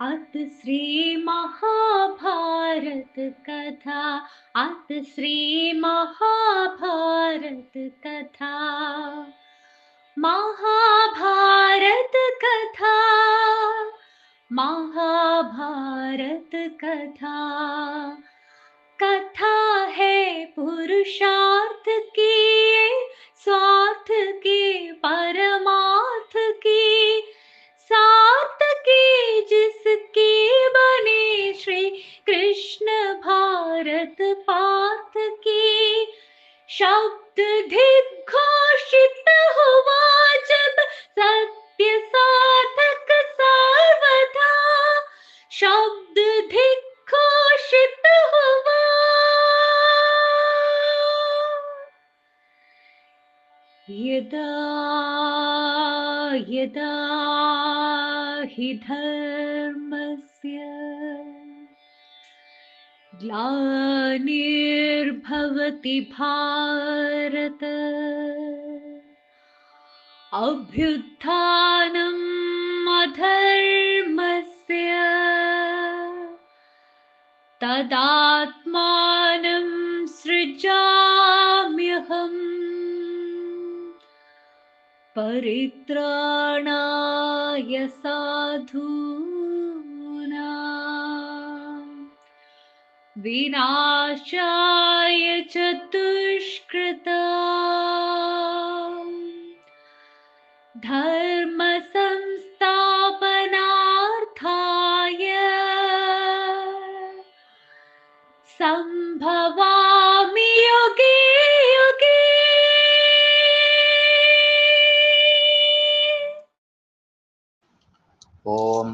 अथ श्री महाभारत कथा। अथ श्री महाभारत कथा। महाभारत कथा। महाभारत कथा। कथा है पुरुषार्थ की, स्वार्थ के परमार्थ की, सार्थ की जिसकी बने श्री कृष्ण भारत पार्थ की। शब्द दिग्घोषित हुआ जब सत्य साधक सर्वथा। शब्द दिग्घोषित हुआ यदा यदा हि धर्मस्य ग्लानिर्भवति भारत, अभ्युत्थानम् अधर्मस्य तदात्मानं सृजाम्यहम्, परित्राणाय साधूनां विनाशाय च दुष्कृतां, धर्म संस्थापनार्थाय संभवामि युगे युगे। ओम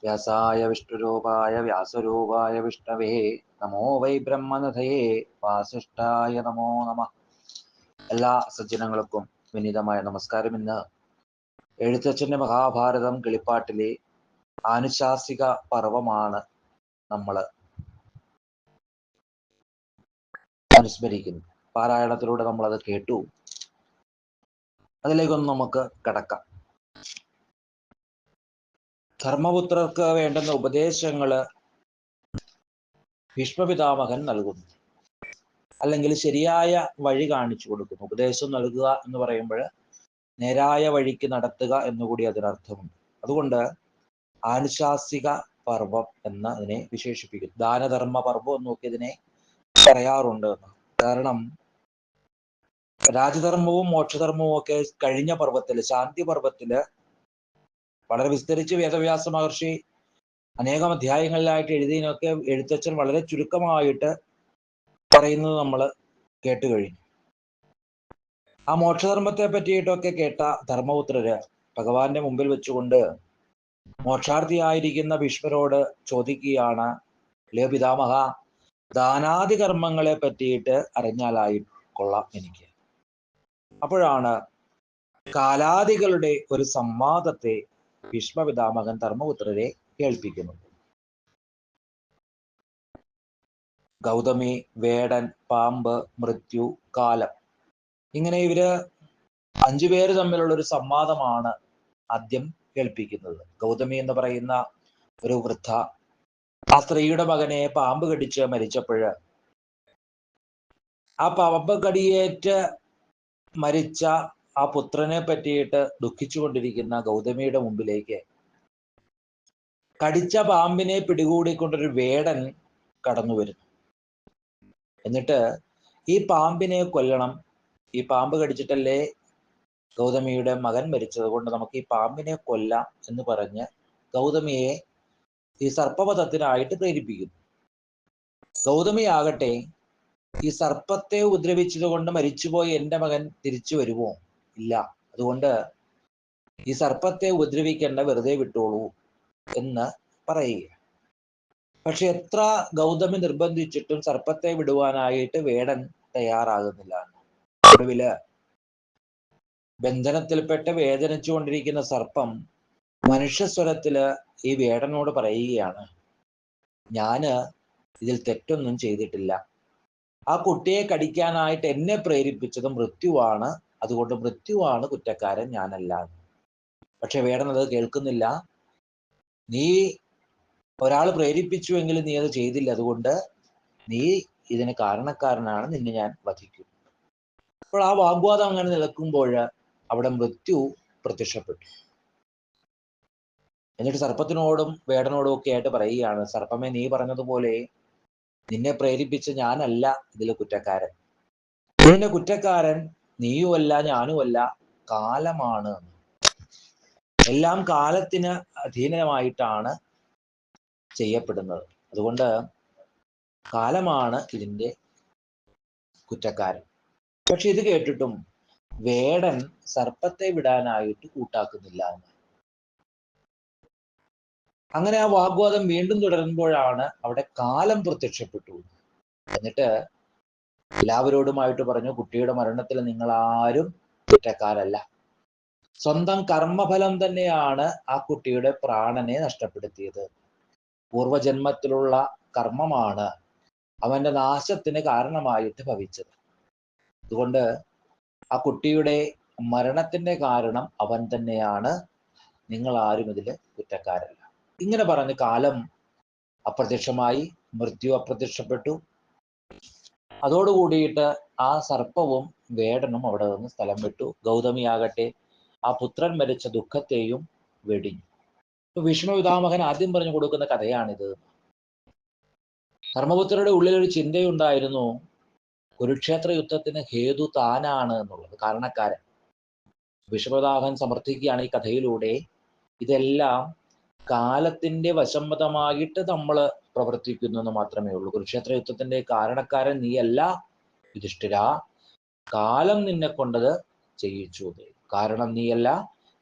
व्यासाय विष्णुरूपाय व्यासरूपाय विष्णवे नमो वै ബ്രഹ്മനിധയേ വാസിഷ്ഠായ നമോ നമ. എല്ലാ സജ്ജനങ്ങൾക്കും വിനീതമായ നമസ്കാരം. ഇന്ന് എഴുത്തച്ഛൻ്റെ മഹാഭാരതം കിളിപ്പാട്ടിലെ ആനുശാസിക പർവമാണ് നമ്മൾ അനുസ്മരിക്കുന്നത്. പാരായണത്തിലൂടെ നമ്മളത് കേട്ടു. അതിലേക്കൊന്ന് നമുക്ക് കടക്കാം. ധർമ്മപുത്രർക്ക് വേണ്ടുന്ന ഉപദേശങ്ങള് ഭീഷ്മപിതാമഹൻ നൽകുന്നു, അല്ലെങ്കിൽ ശരിയായ വഴി കാണിച്ചു കൊടുക്കുന്നു. ഉപദേശം നൽകുക എന്ന് പറയുമ്പോൾ നേരായ വഴിക്ക് നടത്തുക എന്നുകൂടി അതിനർത്ഥമുണ്ട്. അതുകൊണ്ട് ആനുശാസിക പർവം എന്ന് അതിനെ വിശേഷിപ്പിക്കുന്നു. ദാനധർമ്മ പർവം എന്നൊക്കെ ഇതിനെ പറയാറുണ്ട്. കാരണം രാജധർമ്മവും മോക്ഷധർമ്മവും ഒക്കെ കഴിഞ്ഞ പർവ്വത്തില്, ശാന്തി പർവ്വത്തില് വളരെ വിസ്തരിച്ച് വേദവ്യാസ മഹർഷി അനേകം അധ്യായങ്ങളിലായിട്ട് എഴുതിയതിനൊക്കെ എഴുത്തച്ഛൻ വളരെ ചുരുക്കമായിട്ട് പറയുന്നത് നമ്മൾ കേട്ട് കഴിഞ്ഞു. ആ മോക്ഷധർമ്മത്തെ പറ്റിയിട്ടൊക്കെ കേട്ട ധർമ്മപുത്രര് ഭഗവാന്റെ മുമ്പിൽ വെച്ചുകൊണ്ട് മോക്ഷാർത്ഥിയായിരിക്കുന്ന ഭീഷ്മരോട് ചോദിക്കുകയാണ്, ലേ പിതാമഹ, ദാനാദി കർമ്മങ്ങളെ പറ്റിയിട്ട് അറിഞ്ഞാലായി കൊള്ളാം എനിക്ക്. അപ്പോഴാണ് കാലാദികളുടെ ഒരു സംവാദത്തെ ഭീഷ്മപിതാമഹൻ ധർമ്മപുത്രരെ കേൾപ്പിക്കുന്നത്. ഗൗതമി, വേടൻ, പാമ്പ്, മൃത്യു, കാലം, ഇങ്ങനെ ഇവര് 5 പേര് തമ്മിലുള്ള ഒരു സംവാദമാണ് ആദ്യം കേൾപ്പിക്കുന്നത്. ഗൗതമി എന്ന് പറയുന്ന ഒരു വൃദ്ധ ആ സ്ത്രീയുടെ മകനെ പാമ്പ് കടിച്ച് മരിച്ചപ്പോഴ് ആ പാമ്പ് കടിയേറ്റ് മരിച്ച ആ പുത്രനെ പറ്റിയിട്ട് ദുഃഖിച്ചുകൊണ്ടിരിക്കുന്ന ഗൗതമിയുടെ മുമ്പിലേക്ക് കടിച്ച പാമ്പിനെ പിടികൂടിക്കൊണ്ടൊരു വേടൻ കടന്നു വരുന്നു. എന്നിട്ട് ഈ പാമ്പിനെ കൊല്ലണം, ഈ പാമ്പ് കടിച്ചിട്ടല്ലേ ഗൗതമിയുടെ മകൻ മരിച്ചത്, കൊണ്ട് നമുക്ക് ഈ പാമ്പിനെ കൊല്ലാം എന്ന് പറഞ്ഞ് ഗൗതമിയെ ഈ സർപ്പവധത്തിനായിട്ട് പ്രേരിപ്പിക്കുന്നു. ഗൗതമിയാകട്ടെ ഈ സർപ്പത്തെ ഉപദ്രവിച്ചത് കൊണ്ട് മരിച്ചുപോയി എൻ്റെ മകൻ തിരിച്ചു വരുമോ? ഇല്ല, അതുകൊണ്ട് ഈ സർപ്പത്തെ ഉപദ്രവിക്കേണ്ട, വെറുതെ വിട്ടോളൂ എന്ന് പറയുക. പക്ഷെ എത്ര ഗൗതമി നിർബന്ധിച്ചിട്ടും സർപ്പത്തെ വിടുവാനായിട്ട് വേടൻ തയ്യാറാകുന്നില്ല. ഒടുവില് ബന്ധനത്തിൽപ്പെട്ട് വേദനിച്ചുകൊണ്ടിരിക്കുന്ന സർപ്പം മനുഷ്യസ്വരത്തില് ഈ വേടനോട് പറയുകയാണ്, ഞാന് ഇതിൽ തെറ്റൊന്നും ചെയ്തിട്ടില്ല, ആ കുട്ടിയെ കടിക്കാനായിട്ട് എന്നെ പ്രേരിപ്പിച്ചത് മൃത്യുവാണ്, അതുകൊണ്ട് മൃത്യുവാണ് കുറ്റക്കാരൻ, ഞാനല്ല. പക്ഷെ വേടൻ അത് കേൾക്കുന്നില്ല. നീ ഒരാൾ പ്രേരിപ്പിച്ചുവെങ്കിൽ നീ അത് ചെയ്തില്ല, അതുകൊണ്ട് നീ ഇതിന് കാരണക്കാരനാണ്, നിന്നെ ഞാൻ വധിക്കും. അപ്പോൾ ആ വാഗ്വാദം അങ്ങനെ നിൽക്കുമ്പോൾ അവിടെ മൃത്യു പ്രത്യക്ഷപ്പെട്ടു. എന്നിട്ട് സർപ്പത്തിനോടും വേടനോടും ഒക്കെ ആയിട്ട് പറയുകയാണ്, സർപ്പമേ, നീ പറഞ്ഞതുപോലെ നിന്നെ പ്രേരിപ്പിച്ച ഞാനല്ല ഇതിൽ കുറ്റക്കാരൻ. ഇതിന്റെ കുറ്റക്കാരൻ നീയുമല്ല ഞാനുമല്ല, കാലമാണ്. എല്ലാം കാലത്തിന് അധീനമായിട്ടാണ് ചെയ്യപ്പെടുന്നത്. അതുകൊണ്ട് കാലമാണ് ഇതിന്റെ കുറ്റക്കാരൻ. പക്ഷെ ഇത് കേട്ടിട്ടും വേടൻ സർപ്പത്തെ വിടാനായിട്ട് കൂട്ടാക്കുന്നില്ല. അങ്ങനെ ആ വാഗ്വാദം വീണ്ടും തുടരുമ്പോഴാണ് അവിടെ കാലം പ്രത്യക്ഷപ്പെട്ടു. എന്നിട്ട് എല്ലാവരോടുമായിട്ട് പറഞ്ഞു, കുട്ടിയുടെ മരണത്തിൽ നിങ്ങൾ ആരും കുറ്റക്കാരല്ല. സ്വന്തം കർമ്മഫലം തന്നെയാണ് ആ കുട്ടിയുടെ പ്രാണനെ നഷ്ടപ്പെടുത്തിയത്. പൂർവജന്മത്തിലുള്ള കർമ്മമാണ് അവന്റെ നാശത്തിന് കാരണമായിട്ട് ഭവിച്ചത്. അതുകൊണ്ട് ആ കുട്ടിയുടെ മരണത്തിന്റെ കാരണം അവൻ തന്നെയാണ്, നിങ്ങൾ ആരും ഇതിൽ കുറ്റക്കാരല്ല. ഇങ്ങനെ പറഞ്ഞ് കാലം അപ്രത്യക്ഷമായി, മൃത്യു അപ്രത്യക്ഷപ്പെട്ടു. അതോടുകൂടിയിട്ട് ആ സർപ്പവും വേടനും അവിടെ നിന്ന് സ്ഥലം വിട്ടു. ഗൗതമിയാകട്ടെ ആ പുത്രൻ മരിച്ച ദുഃഖത്തെയും വെടിഞ്ഞു. ഇപ്പൊ ഭീഷ്മപിതാമഹൻ ആദ്യം പറഞ്ഞു കൊടുക്കുന്ന കഥയാണിത്. ധർമ്മപുത്രരുടെ ഉള്ളിൽ ഒരു ചിന്തയുണ്ടായിരുന്നു, കുരുക്ഷേത്ര യുദ്ധത്തിന് ഹേതു താനാണ് എന്നുള്ളത്, കാരണക്കാരൻ. ഭീഷ്മപിതാമഹൻ സമർത്ഥിക്കുകയാണ് ഈ കഥയിലൂടെ, ഇതെല്ലാം കാലത്തിന്റെ വശംവദമായിട്ട് നമ്മൾ പ്രവർത്തിക്കുന്നു എന്ന് മാത്രമേ ഉള്ളൂ. കുരുക്ഷേത്ര യുദ്ധത്തിന്റെ കാരണക്കാരൻ നീയല്ല യുധിഷ്ഠിര, കാലം നിന്നെ കൊണ്ടത് ചെയ്യിച്ചു. കാരണം നീയല്ല,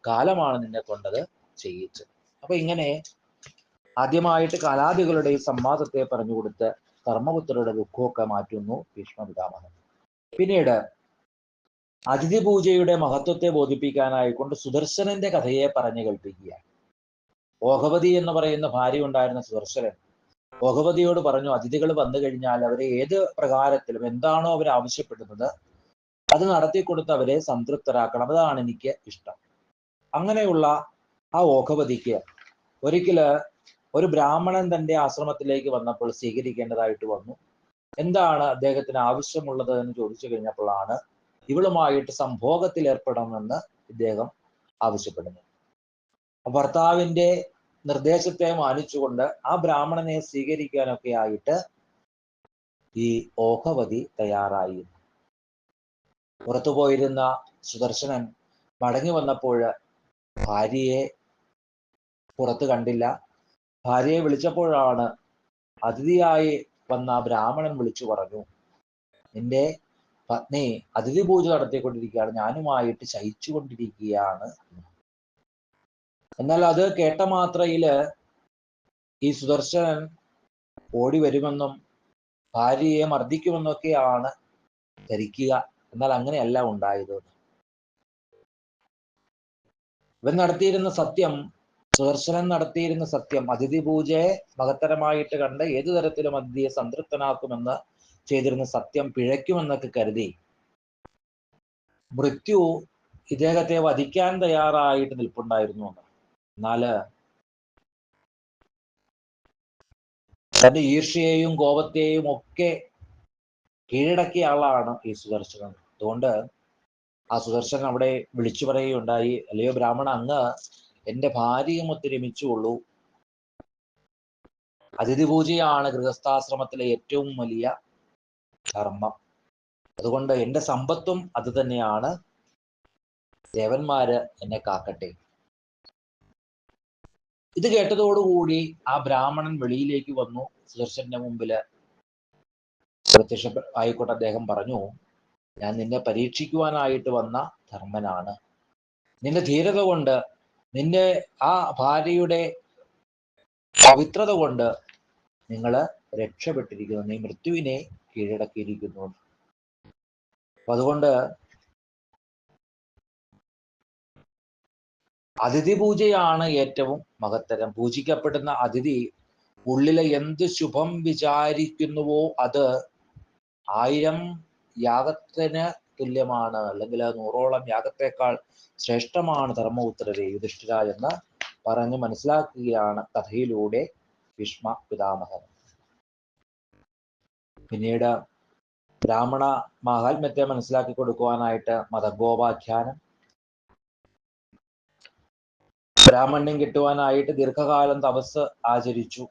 കാലമാണ് നിന്നെ കൊണ്ടത് ചെയ്യിച്ചത്. അപ്പൊ ഇങ്ങനെ ആദ്യമായിട്ട് കാലാദികളുടെ ഈ സംവാദത്തെ പറഞ്ഞുകൊടുത്ത് ധർമ്മപുത്രരുടെ ദുഃഖമൊക്കെ മാറ്റുന്നു ഭീഷ്മപിതാമഹൻ. പിന്നീട് അതിഥി പൂജയുടെ മഹത്വത്തെ ബോധിപ്പിക്കാനായിക്കൊണ്ട് സുദർശനന്റെ കഥയെ പറഞ്ഞു കേൾപ്പിക്കുകയാണ്. ഓഘവതി എന്ന് പറയുന്ന ഭാര്യ ഉണ്ടായിരുന്ന സുദർശനൻ ഓഘവതിയോട് പറഞ്ഞു, അതിഥികൾ വന്നു കഴിഞ്ഞാൽ അവരെ ഏത് പ്രകാരത്തിലും എന്താണോ അവർ ആവശ്യപ്പെടുന്നത് അത് നടത്തിക്കൊടുത്ത് അവരെ സംതൃപ്തരാക്കണം, അതാണ് എനിക്ക് ഇഷ്ടം. അങ്ങനെയുള്ള ആ ഓഘവതിക്ക് ഒരിക്കല് ഒരു ബ്രാഹ്മണൻ തന്റെ ആശ്രമത്തിലേക്ക് വന്നപ്പോൾ സ്വീകരിക്കേണ്ടതായിട്ട് വന്നു. എന്താണ് അദ്ദേഹത്തിന് ആവശ്യമുള്ളത് എന്ന് ചോദിച്ചു കഴിഞ്ഞപ്പോഴാണ് ഇവളുമായിട്ട് സംഭോഗത്തിൽ ഏർപ്പെടണമെന്ന് ഇദ്ദേഹം ആവശ്യപ്പെടുന്നത്. ഭർത്താവിന്റെ നിർദ്ദേശത്തെ മാനിച്ചുകൊണ്ട് ആ ബ്രാഹ്മണനെ സ്വീകരിക്കാനൊക്കെ ആയിട്ട് ഈ ഓഘവതി തയ്യാറായി. പുറത്തു പോയിരുന്ന സുദർശനൻ മടങ്ങി വന്നപ്പോൾ ഭാര്യയെ പുറത്ത് കണ്ടില്ല. ഭാര്യയെ വിളിച്ചപ്പോഴാണ് അതിഥിയായി വന്ന ബ്രാഹ്മണൻ വിളിച്ചു പറഞ്ഞു, നിന്റെ പത്നി അതിഥി പൂജ നടത്തിക്കൊണ്ടിരിക്കുകയാണ്, ഞാനുമായിട്ട് ശയിച്ചുകൊണ്ടിരിക്കുകയാണ്. എന്നാൽ അത് കേട്ട മാത്രയില് ഈ സുദർശനൻ ഓടി വരുമെന്നും ഭാര്യയെ മർദ്ദിക്കുമെന്നൊക്കെയാണ് ധരിക്കുക. എന്നാൽ അങ്ങനെയല്ല ഉണ്ടായത്. ഇവൻ നടത്തിയിരുന്ന സത്യം, സുദർശനൻ നടത്തിയിരുന്ന സത്യം, അതിഥി പൂജയെ മഹത്തരമായിട്ട് കണ്ട് ഏതു തരത്തിലും അതിഥിയെ സംതൃപ്തനാക്കുമെന്ന് ചെയ്തിരുന്ന സത്യം പിഴയ്ക്കുമെന്നൊക്കെ കരുതി മൃത്യു ഇദ്ദേഹത്തെ വധിക്കാൻ തയ്യാറായിട്ട് നിൽപ്പുണ്ടായിരുന്നു. എന്നാല് തന്റെ ഈർഷ്യയെയും കോപത്തെയും ഒക്കെ കീഴടക്കിയ ആളാണ് ഈ സുദർശനൻ. അതുകൊണ്ട് ആ സുദർശനൻ അവിടെ വിളിച്ചു പറയുകയുണ്ടായി, അല്ലയോ ബ്രാഹ്മണ, അങ്ങ് എന്റെ ഭാര്യയുമൊത്ത് രമിച്ചുകൊള്ളൂ. അതിഥി പൂജയാണ് ഗൃഹസ്ഥാശ്രമത്തിലെ ഏറ്റവും വലിയ ധർമ്മം. അതുകൊണ്ട് എന്റെ സമ്പത്തും അത് തന്നെയാണ്. ദേവന്മാര് എന്നെ കാക്കട്ടെ. ഇത് കേട്ടതോടുകൂടി ആ ബ്രാഹ്മണൻ വെളിയിലേക്ക് വന്നു. സുദർശന്റെ മുമ്പില് പ്രത്യക്ഷ ആയിക്കോട്ടെ അദ്ദേഹം പറഞ്ഞു, ഞാൻ നിന്നെ പരീക്ഷിക്കുവാനായിട്ട് വന്ന ധർമ്മനാണ്. നിന്റെ ധീരത കൊണ്ട്, നിന്റെ ആ ഭാര്യയുടെ പവിത്രത കൊണ്ട് നിങ്ങൾ രക്ഷപ്പെട്ടിരിക്കുന്നു, നീ മൃത്യുവിനെ കീഴടക്കിയിരിക്കുന്നു. അപ്പൊ അതുകൊണ്ട് അതിഥി പൂജയാണ് ഏറ്റവും മഹത്തരം. പൂജിക്കപ്പെടുന്ന അതിഥി ഉള്ളിലെ എന്ത് ശുഭം വിചാരിക്കുന്നുവോ അത് 1000 യാഗത്തിന് തുല്യമാണ്, അല്ലെങ്കിൽ 100ഓളം യാഗത്തെക്കാൾ ശ്രേഷ്ഠമാണ് ധർമ്മപുത്രരെ യുധിഷ്ഠിര എന്ന് പറഞ്ഞ് മനസ്സിലാക്കുകയാണ് കഥയിലൂടെ ഭീഷ്മ പിതാമഹൻ. പിന്നീട് ബ്രാഹ്മണ മാഹാത്മ്യത്തെ മനസ്സിലാക്കി കൊടുക്കുവാനായിട്ട് മതഗോപാഖ്യാനം, ബ്രാഹ്മണ്യം കിട്ടുവാനായിട്ട് ദീർഘകാലം തപസ് ആചരിച്ചു.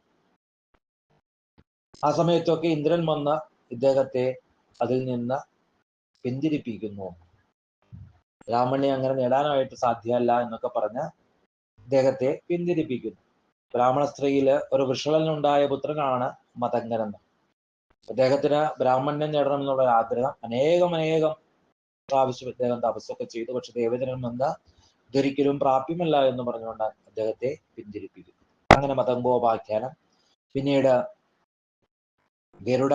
ആ സമയത്തൊക്കെ ഇന്ദ്രൻ വന്ന് ഇദ്ദേഹത്തെ അതിൽ നിന്ന് പിന്തിരിപ്പിക്കുന്നു. ബ്രാഹ്മണ്യം അങ്ങനെ നേടാനായിട്ട് സാധ്യമല്ല എന്നൊക്കെ പറഞ്ഞ് ഇദ്ദേഹത്തെ പിന്തിരിപ്പിക്കുന്നു. ബ്രാഹ്മണ സ്ത്രീയില് ഒരു വൃഷളനുണ്ടായ പുത്രനാണ് മതങ്കരൻ. അദ്ദേഹത്തിന് ബ്രാഹ്മണ്യം നേടണം എന്നുള്ള ആഗ്രഹം അനേകം പ്രാവശ്യം അദ്ദേഹം തപസ്സൊക്കെ ചെയ്തു. പക്ഷെ ദേവതനം വന്ന് ഇതൊരിക്കലും പ്രാപ്യമല്ല എന്ന് പറഞ്ഞുകൊണ്ട് അദ്ദേഹത്തെ പിന്തിരിപ്പിക്കുന്നു. അങ്ങനെ മതങ്കോപാഖ്യാനം. പിന്നീട് ഗരുഡ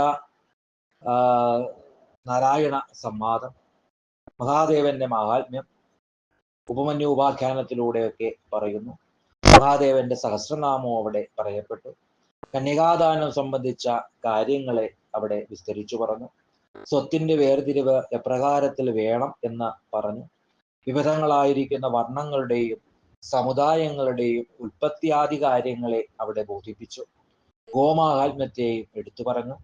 നാരായണ സംവാദം, മഹാദേവന്റെ മാഹാത്മ്യം ഉപമന്യു ഉപാഖ്യാനത്തിലൂടെയൊക്കെ പറയുന്നു. മഹാദേവന്റെ സഹസ്രനാമവും അവിടെ പറയപ്പെട്ടു. കന്യകാദാനം സംബന്ധിച്ച കാര്യങ്ങളെ അവിടെ വിസ്തരിച്ചു പറഞ്ഞു. സ്വത്തിന്റെ വേർതിരിവ് എപ്രകാരത്തിൽ വേണം എന്ന് പറഞ്ഞു. വിവിധങ്ങളായിരിക്കുന്ന വർണ്ണങ്ങളുടെയും സമുദായങ്ങളുടെയും ഉൽപ്പത്തിയാദി കാര്യങ്ങളെ അവിടെ ബോധിപ്പിച്ചു. ഗോമാഹാത്മ്യത്തെയും എടുത്തു പറഞ്ഞു.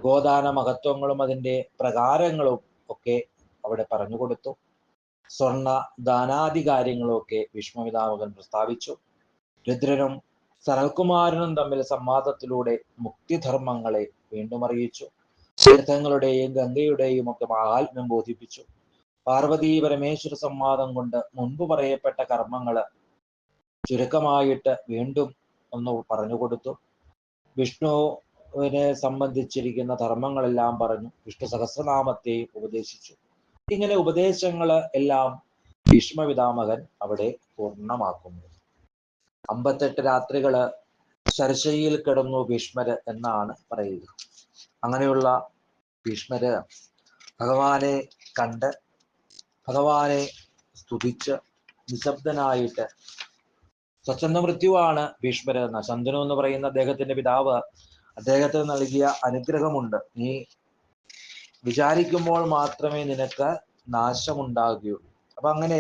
ഗോദാന മഹത്വങ്ങളും അതിൻ്റെ പ്രകാരങ്ങളും ഒക്കെ അവിടെ പറഞ്ഞു കൊടുത്തു. സ്വർണ്ണ ദാനാദി കാര്യങ്ങളും ഒക്കെ ഭീഷ്മപിതാമഹൻ പ്രസ്താവിച്ചു. രുദ്രനും സനൽകുമാരനും തമ്മിൽ സംവാദത്തിലൂടെ മുക്തിധർമ്മങ്ങളെ വീണ്ടും അറിയിച്ചു. തീർത്ഥങ്ങളുടെയും ഗംഗയുടെയും ഒക്കെ മാഹാത്മ്യം ബോധിപ്പിച്ചു. പാർവതീ പരമേശ്വര സംവാദം കൊണ്ട് മുൻപ് പറയപ്പെട്ട കർമ്മങ്ങൾ ചുരുക്കമായിട്ട് വീണ്ടും ഒന്ന് പറഞ്ഞുകൊടുത്തു. വിഷ്ണുവിനെ സംബന്ധിച്ചിരിക്കുന്ന ധർമ്മങ്ങളെല്ലാം പറഞ്ഞു. വിഷ്ണു സഹസ്രനാമത്തെയും ഉപദേശിച്ചു. ഇങ്ങനെ ഉപദേശങ്ങൾ എല്ലാം ഭീഷ്മപിതാമഹൻ അവിടെ പൂർണ്ണമാക്കുന്നു. 58 രാത്രികള് ശരശയിൽ കിടന്നു ഭീഷ്മര് എന്നാണ് പറയുക. അങ്ങനെയുള്ള ഭീഷ്മര് ഭഗവാനെ കണ്ട് ഭഗവാനെ സ്തുതിച്ച് നിശബ്ദനായിട്ട്, സ്വച്ഛന്ത മൃത്യുവാണ് ഭീഷ്മര് എന്ന ശന്തനു എന്ന് പറയുന്ന അദ്ദേഹത്തിന്റെ പിതാവ് അദ്ദേഹത്തിന് നൽകിയ അനുഗ്രഹമുണ്ട്. നീ വിചാരിക്കുമ്പോൾ മാത്രമേ നിനക്ക് നാശമുണ്ടാകുകയുള്ളൂ. അപ്പൊ അങ്ങനെ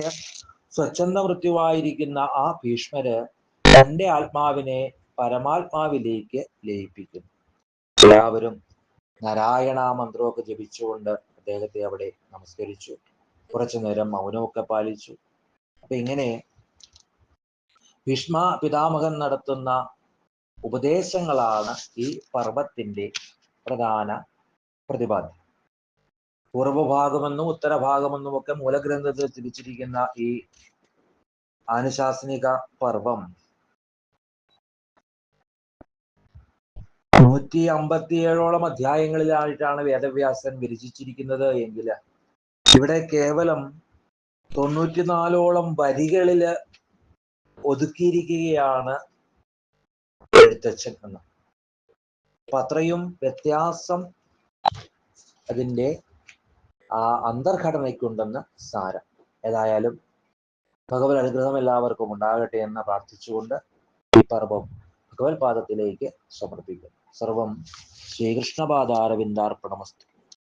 സ്വച്ഛന്ത മൃത്യുവായിരിക്കുന്ന ആ ഭീഷ്മര് തൻ്റെ ആത്മാവിനെ പരമാത്മാവിലേക്ക് ലയിപ്പിക്കുന്നു. എല്ലാവരും നാരായണ മന്ത്രമൊക്കെ ജപിച്ചുകൊണ്ട് അദ്ദേഹത്തെ അവിടെ നമസ്കരിച്ചു. കുറച്ചു നേരം മൗനമൊക്കെ പാലിച്ചു. അപ്പൊ ഇങ്ങനെ ഭീഷ്മ പിതാമഹൻ നടത്തുന്ന ഉപദേശങ്ങളാണ് ഈ പർവത്തിന്റെ പ്രധാന പ്രതിപാദ്യം. പൂർവഭാഗമെന്നും ഉത്തരഭാഗമെന്നും ഒക്കെ മൂലഗ്രന്ഥത്തിൽ തിരിച്ചിരിക്കുന്ന ഈ ആനുശാസനിക പർവം 157ഓളം അധ്യായങ്ങളിലായിട്ടാണ് വേദവ്യാസൻ വിരചിച്ചിരിക്കുന്നത് എങ്കിൽ ഇവിടെ കേവലം 94ഓളം വരികളില് ഒതുക്കിയിരിക്കുകയാണ് എഴുത്തച്ഛൻ എന്ന്. അപ്പൊ അത്രയും വ്യത്യാസം അതിൻ്റെ ആ അന്തർഘടനയ്ക്കുണ്ടെന്ന് സാരം. ഏതായാലും ഭഗവത് അനുഗ്രഹം എല്ലാവർക്കും ഉണ്ടാകട്ടെ എന്ന് പ്രാർത്ഥിച്ചുകൊണ്ട് ഈ പർവം ഭഗവത് പാദത്തിലേക്ക് സമർപ്പിക്കുന്നു. സർവം ശ്രീകൃഷ്ണപാദാരവിന്ദാർപ്പണമസ്തു.